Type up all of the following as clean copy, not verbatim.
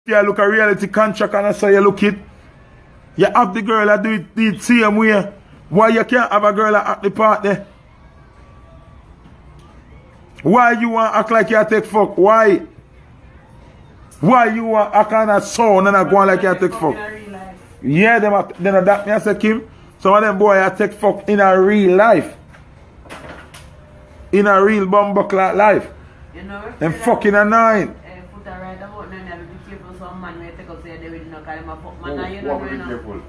you look a reality contract and I say you look it. You have the girl that do it the same way. Why you can't have a girl that act the part there? Why you want to act like you take fuck? Why? Why you want to act on a sound and go on like you take fuck? Yeah, them that me I say Kim. Some of them boy I take fuck in a real life. In a real bumbuckler life. You know, them fucking annoying.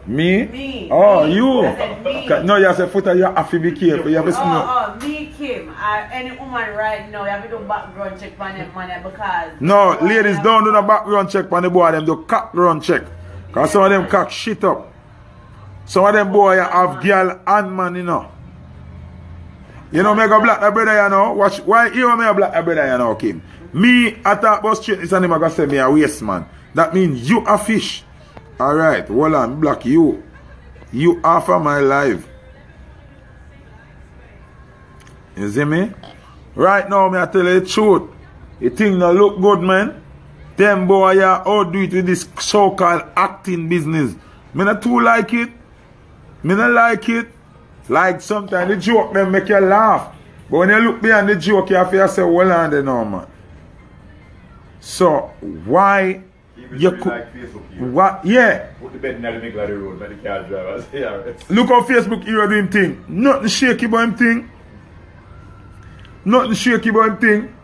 Me? Me? Oh, me. You? No, you have to foot you have to be careful. You have to me, Kim. Any woman right now, you have to do background check on them man because... No, ladies don't do the background check on the boy, them do cockground check. Because some of them cock shit up. Some of them boy have girl and man, you know. You know, me go black that brother, you know. Watch, why you me a black that brother, you know, Kim? Me, I talk about straight, it's an him gonna say me a waste man. That means you a fish. Alright, hold on, black you. You offer my life. You see me? Right now, me I tell you the truth. You think no look good, man? Them boy, yeah, how do it with this so-called acting business? Me not too like it. Me not like it. Like sometimes the joke them make you laugh. But when you look behind the joke, you have to say, well on there now, man. So, why you could... Like Facebook, what? Yeah. Put the bed in the middle of the road, but the car drivers. Yeah, look how Facebook hero do him thing. Nothing shaky about him thing. Nothing shaky about him thing.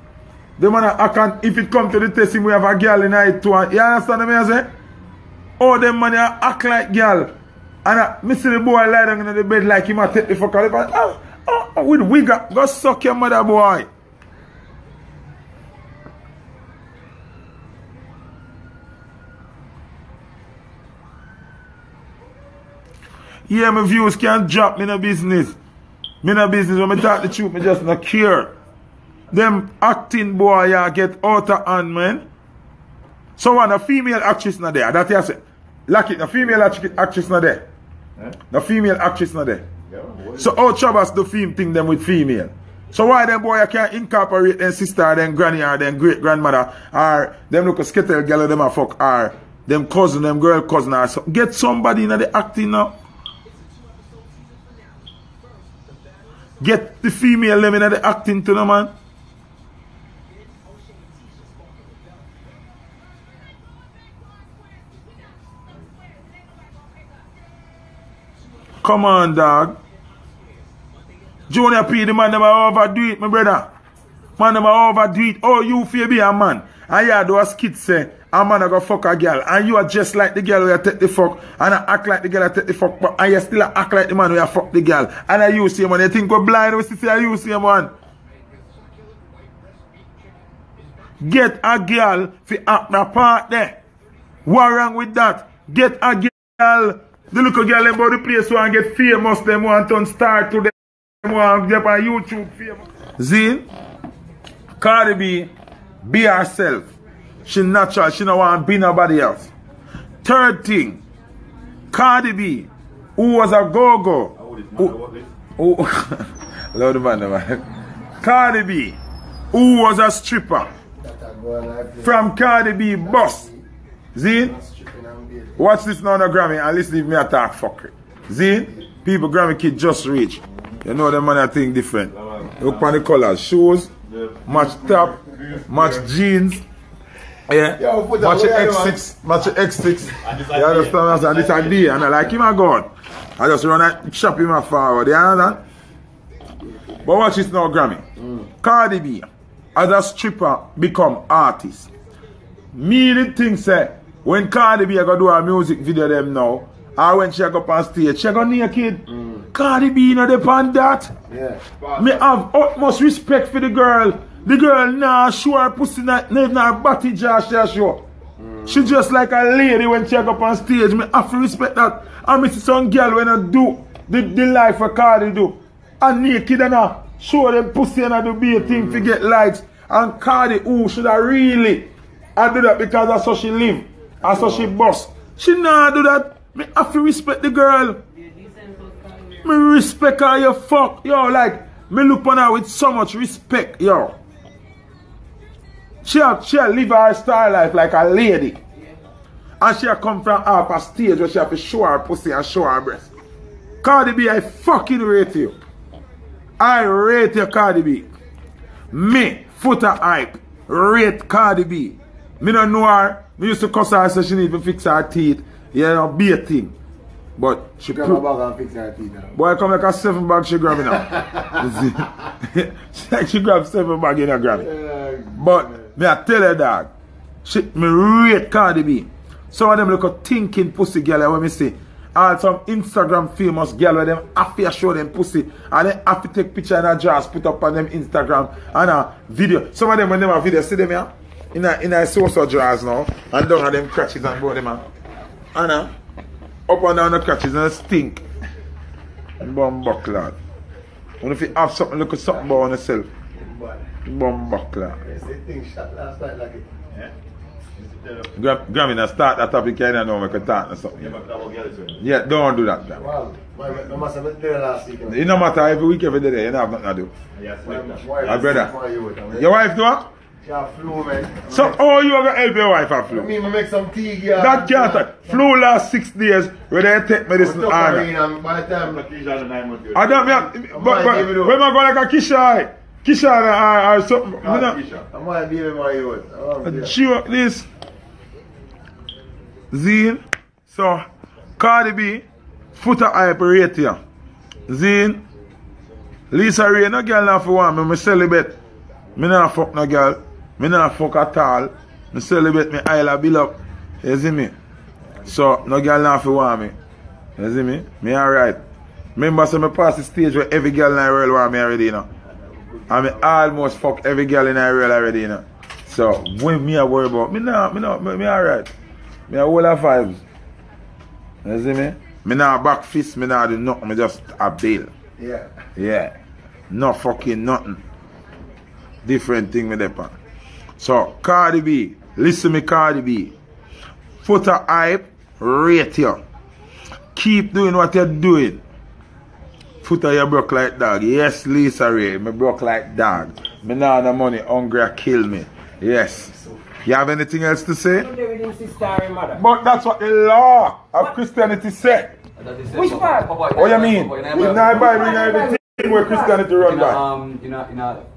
The man I can, if it come to the testing, we have a girl in it too. You understand what I say? All them man act like girl. And me see the boy lie down in the bed like him a take the fuck out. With wig go suck your mother, boy. Yeah, my views can't drop me in a business. Me in a business, when I talk the truth, me just not care. Them acting boy yeah, get out of hand, man. So one, a female actress not there. That you say. Like it, the female actress not there. Eh? The female actress not there. Yeah, so how Chavas do film thing them with female? So why them boy can't incorporate them sister, them granny, or them great grandmother, or them look a skittle girl them a fuck, or them cousin, them girl cousin, or so. Get somebody in the acting now. Get the female them in the acting to the man. Come on, dog. Junior P, the man them overdo it, my brother. Man them overdo it. Oh, you feel be a man. And you do a skit say, a man a go fuck a girl. And you are just like the girl who you take the fuck. And I act like the girl who take the fuck. But and you still act like the man who you fuck the girl. And I use him, man. You think we're blind, we still say I use him, man. Get a girl to act the part there. What wrong with that? Get a girl. The little girl them about the place want to get famous. Them want to start to them want to get on YouTube famous. Zin, Cardi B, be herself. She natural. She don't want to be nobody else. Third thing, Cardi B, who was a go-go. Lord the man. Cardi B, who was a stripper. From Cardi B boss. Zin? Watch this now on the Grammy and listen to me attack fuckery. See? People Grammy kid just reach. You know the man I think different. Look on the colors. Shoes, match top, match jeans. Yeah. Match X6. Match X6. You understand? And this idea. And I like him a god. I just run and chop him a forward. You understand? But watch this now Grammy. Cardi B as a stripper become artist. Me the thing say when Cardi B go do a music video them now, or when she go up on stage, she go naked. Cardi B no depend that. Yeah. Me have utmost respect for the girl. The girl nah show her pussy not even her body jaw she show. She just like a lady when she go up on stage. Me have to respect that. And me see some girl when I do the life of Cardi do. And naked and show them pussy and do be a thing to get likes. And Cardi who should have really I do that because that's how she live. That's how she boss. She nah do that. Me have to respect the girl. Me respect her, you fuck. Yo, like, me look on her with so much respect, yo. She live her style life like a lady. And she come from off a stage where she have to show her pussy and show her breast. Cardi B, I fucking rate you. I rate you, Cardi B. Me, Foota Hype, rate Cardi B. Me don't know her. Me used to cuss her so she need to fix her teeth. You know, be a thing. But she grab a bag and fix her teeth now. Boy, come like a 7 bag she grab now. She grab 7 bag in a grab it. But me I tell her dog, me rate Cardi B. Some of them look a thinking pussy girl when me see. All some Instagram famous girl where them have to show them pussy and they have to take picture and a dress put up on them Instagram and a video. Some of them when them have video, see them here in a social drawers now and down on them crutches and both them and up and down the crutches and stink. Bum buckler. And if you have something, look at something about yourself. Bum buckler. Grammy, now start that topic and I know we can talk or something. Yeah, don't do that. Well, no matter what day last week. It no matter every week, every day, you don't have nothing to do. My brother. Your wife do what? She have flu, man. So, oh, you have to help your wife have flu? I mean, I make some tea, yeah. That can't take. Flu last 6 days, where they take medicine on. By the time I don't mean, but when I go like a Kisha or something. I'm going to be with my youth. Sure, this. Zine. So, Cardi B, Foota Hype rate here. Zine. Lisa Ray, no girl not for one. Me celebrate. Me not fuck no girl. Me not fuck at all. Me celebrate me Isla build up. You see me? So, no girl not for one me. You see me? Me alright. Remember, so me pass the stage where every girl in the world want me already, you know. And me almost fuck every girl in the world already, you know. So, when me I worry about, me alright. Me a whole of vibes. You see me? Me not back fist, me not do nothing, me just a bail. Yeah. Yeah. No fucking nothing. Different thing with that. So, Cardi B, listen me Cardi B. Foota Hype, rate you. Keep doing what you're doing. Foota, you broke like dog. Yes, Lisa Ray, me broke like dog. Me not have no money, hungry kill me. Yes. You have anything else to say? But that's what the law of Christianity said. Which part? What you mean? In the Bible, in everything where Christianity run by. In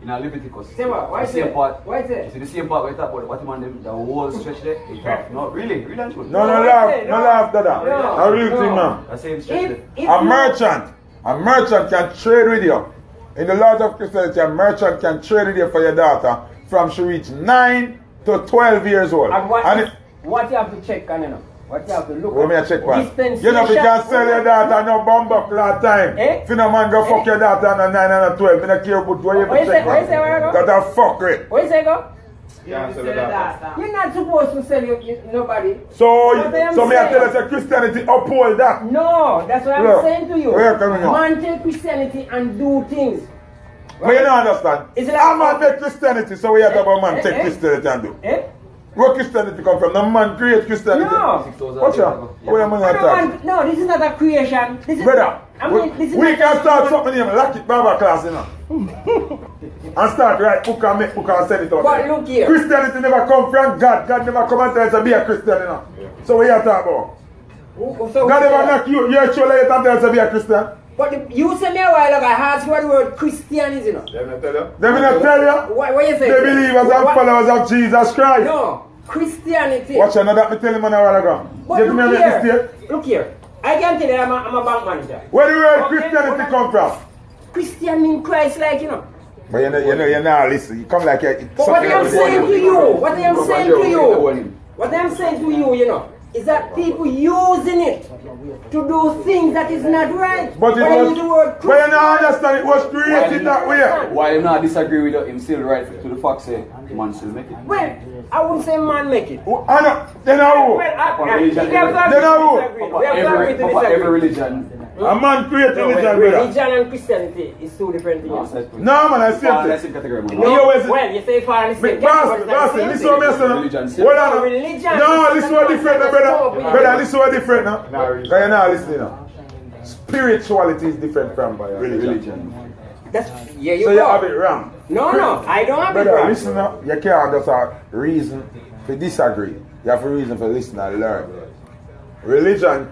Leviticus. Say what? Why is it? Why is it? See the same part where talk about what man them the whole stretch there. No, really and truth. No laugh, Dada. A real thing, man. The same stretch there. A merchant can trade with you. In the laws of Christianity, a merchant can trade with you for your daughter from she reach 9 to 12 years old. And what you have to check on, you know? What you have to look at? What me check on? You know, we Dispensation. can sell your daughter no bumbuck last time. Eh? If you no man go fuck your daughter on 9 and 12, I don't care about what you have to check What you say, where you go? That a fuckery. What you say, go? Yeah, You're not supposed to sell nobody. So, What I am so me I saying. tell you that Christianity uphold that. No, that's what Yeah. I'm saying to you. Where coming on? Man take Christianity and do things. But you don't understand. Is it I'm like- not take Christianity, so we have to about man Eh, take eh? Christianity and do. Eh? Where Christianity come from? No man create Christianity. No. Watch out. Where your money attack? No, this is not a creation. This is Brother, I mean, this is we not can a- start something here, lock it Baba class, you know. And start right book and make book and send it out. But look here. Christianity never come from God. God never come and tell us to be a Christian, you know. So what you talk about? So God never knock you, you're sure later and tell us to be a Christian. But you said me a while ago, I asked what the word Christian is, you know. Let me tell you. They will not tell you. What you say? They believers and followers of Jesus Christ. No, Christianity. Watch you know that me tell him a while ago. But Get me a look mistake. here. Look here. I can tell you I'm a bank manager. Where the word Okay, Christianity come from? Christian mean Christ like, you know. But you know, listen. You come like a... But what I am saying to you, what I am saying to you, you know, is that people using it to do things that is not right. But it When I use was... the word But you don't understand, it was created that way. Why you not disagree with him still right to the fact say man still make it. Well, I wouldn't say man make it. I know. They know Well, who. we have to They know agree. who. We have to agree to disagree. Every religion. A man created religion, brother. Religion and Christianity is two different things. No, man, I see That's it. in category, man. You always- Well, you say far and the same. Boss, listen what me say now. Religion. Hold on now. Religion. No, listen what different now, brother. Brother, listen what different now. Nah, Because you're not listening now. Spirituality is different from religion. That's yeah, you So go. you have it wrong. No, I don't have it Brother, wrong. listen now. You can't just have reason to disagree. You have a reason for listening and learn. Religion,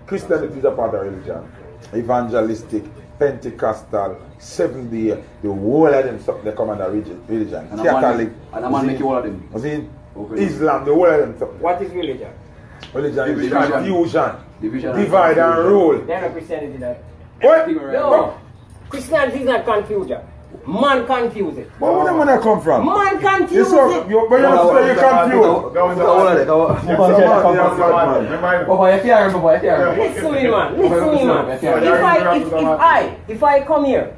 Christianity is a part of religion. Evangelistic, Pentecostal, Seventh Day, the whole of them they come under religion. And Catholic, and a man make you all of them. see, Islam, the whole of them. What is religion? Religion is Division. confusion, Division. divide and rule. They're not Christianity that. What? No. Christianity is not confusion. Man confuse it. Where would that come from? Man confuse So, it. but you don't say you're confused. Papa, you can't remember, you can't remember. Listen to me, man. Listen to me, man. If I come here,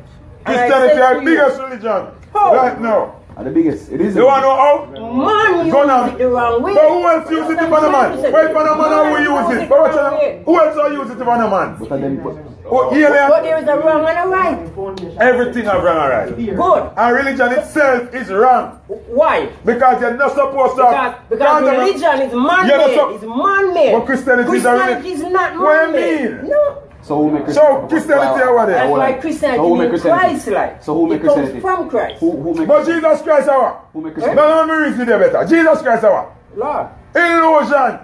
and I Christianity say is the to you, biggest religion How? right now. And the biggest. It is. You want to know how? man use Go on. it the wrong way. But who else use it if on a man? Wait for a man who use it. But watch out. Who else will use it if on a man? But then, Oh, But alien. there is a wrong and a right. Everything is wrong and right. Good. And religion itself is wrong. Why? Because you're not supposed to. Because religion is You're not man-made. so- It's man-made. But Christianity is a Christianity is not What do you man-made. mean? No. so who make So Christianity over That's there. why So Christianity who make means Christianity? Christ-like. So who make It comes Christianity? from Christ. Who make But Jesus Christ our. Who make No, Christianity? no, me reason there better. Jesus Christ our. Lord. Illusion.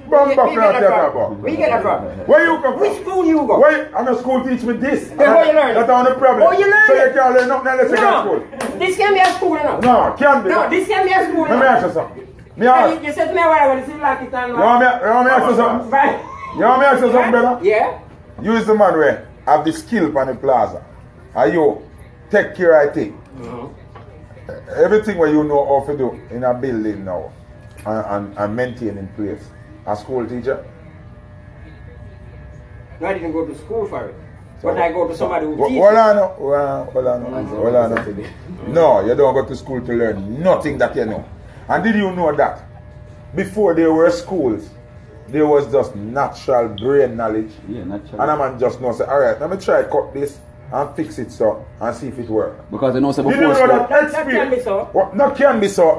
Where you Bumbuckler get that theater from? about. Where you get that from? Where you come Which from? school you go? Why? I'm a school teach me this. where you learn it? That's on the problem. Oh, you learn So you it? can't learn nothing unless you go to No. school. This can be a school, you know. No, can't be. No, this can be a school. Let me ask you something. Me You ask. you said to me what I want to see like it and You want me ask you something? Right. You want me ask you something, brother? Yeah. You is the man where have the skill on the plaza. And you take care of it. Everything what you know how to do in a building now and maintain in place. A school teacher. No, I didn't go to school for it. But I go to somebody who teaches. Hold on. No, you don't go to school to learn nothing that you know. And did you know that before there were schools, there was just natural brain knowledge? Yeah, natural. And a man just know say, alright, let me try cut this and fix it so and see if it works. Because they know say Did you before know school. that That can be experience? so. What, that can be so.